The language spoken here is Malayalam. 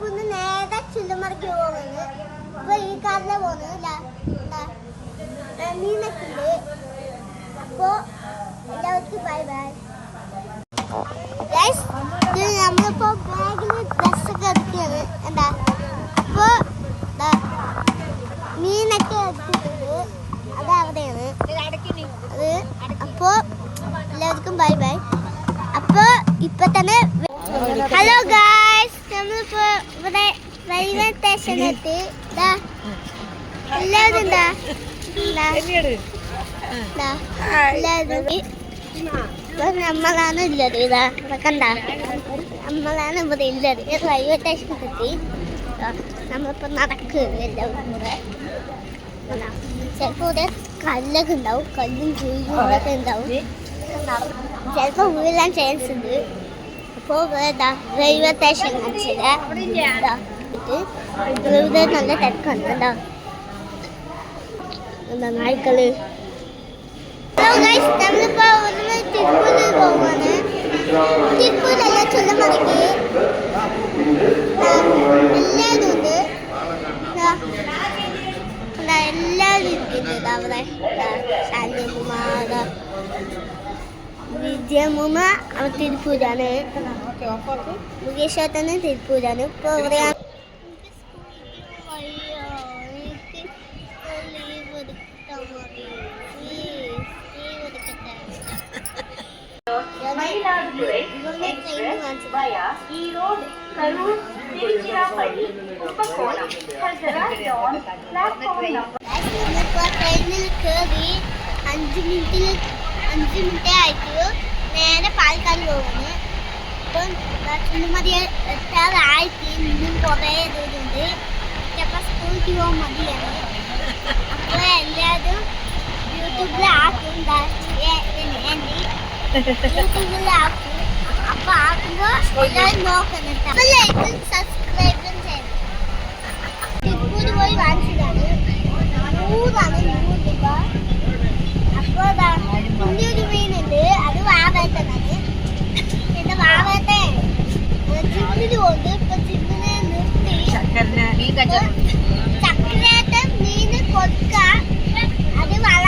സ്കൂളിൽ നേരെ ചുല്ലുമറയ്ക്ക് പോകുന്നത്. അപ്പൊ ഈ കാറിലെ പോകുന്നത് മീനൊക്കെയുണ്ട്. അപ്പോ എല്ലാവർക്കും ബൈ ബൈ. നമ്മളിപ്പോ ബാഗില് ഡ്രസ്സൊക്കെ എടുക്കുകയാണ്. എന്താ അപ്പൊ മീനൊക്കെ എടുത്തിട്ടുണ്ട്. അത് അവിടെയാണ് അത്. അപ്പോ എല്ലാവർക്കും ബൈ ബൈ. അപ്പൊ ഇപ്പൊ തന്നെ ഹലോ ഗായ്സ്, നമ്മളിപ്പോ ഇവിടെ റെയിൽവേ സ്റ്റേഷനെത്തി. എല്ലാവരും നമ്മളാണ് ഉള്ളത്. ഇതാ കണ്ട, നമ്മളാണ് ഇവിടെ ഉള്ളത്. റെയിൽവേ സ്റ്റേഷനെത്തി. നമ്മളിപ്പോ നടക്കുകയാണ് എല്ലാവരും കൂടെ. ചിലപ്പോ ഇവിടെ കല്ലൊക്കെ ഉണ്ടാവും, കല്ലും ചൂയൊക്കെ ഉണ്ടാവും. ചിലപ്പോ വീഴാൻ ചാൻസ് ഉണ്ട്. അപ്പോൾ റെയിൽവേ സ്റ്റേഷൻ കാണിച്ചത് ഇവിടെ നല്ല തിരക്കുണ്ട്. എന്താ നായ്ക്കള്. ഹലോ ഗൈസ്, നമ്മളിപ്പോ തിരുപ്പൂരിൽ പോവാണ്. തിരുപ്പൂരല്ല, ചുള്ളമറയ്ക്ക് എല്ലാവരും ഉണ്ട്. എല്ലാവരും ഇരിക്കുന്നുണ്ട് അവിടെ. ശാന്തകുമാർ, വിജയമ്മ അവർ തിരുപ്പൂരാണ്. മുകേഷേട്ടന് തിരുപ്പൂരാണ്. ഇപ്പൊ എവിടെയാണ്? ട്രെയിനിൽ കയറി 5 മിനിറ്റ് ആയിട്ട് നേരെ പാലക്കാട് പോകുന്നു. ഇപ്പം ചുള്ളുമതി എത്താറായിട്ട് ഇന്നും കുറേ ദൂരമുണ്ട്. ചിലപ്പോൾ സ്കൂളിലേക്ക് പോകാൻ മതിയാണ്. അപ്പോൾ എല്ലാവരും യൂട്യൂബിലാക്കും. യൂട്യൂബിലാക്കും. അപ്പോൾ ആക്കുമ്പോൾ എല്ലാവരും നോക്കുന്നുണ്ട്. അപ്പോൾ ലൈക്കും സബ്സ്ക്രൈബും ചെയ്യണം. തിരുപ്പൂർ പോയി വാങ്ങിച്ചതാണ്. 100 രൂപ. അപ്പോൾ ഒരു മീനുണ്ട്, അത് വാവേട്ടനാണ്. പിന്നെ വാവേട്ടൻ ജിമ്മിന് പോകുന്നു. ഇപ്പൊ ജിമ്മിനെ നിർത്തി ചക്കരേട്ടൻ മീന് കൊടുക്ക. അത് വള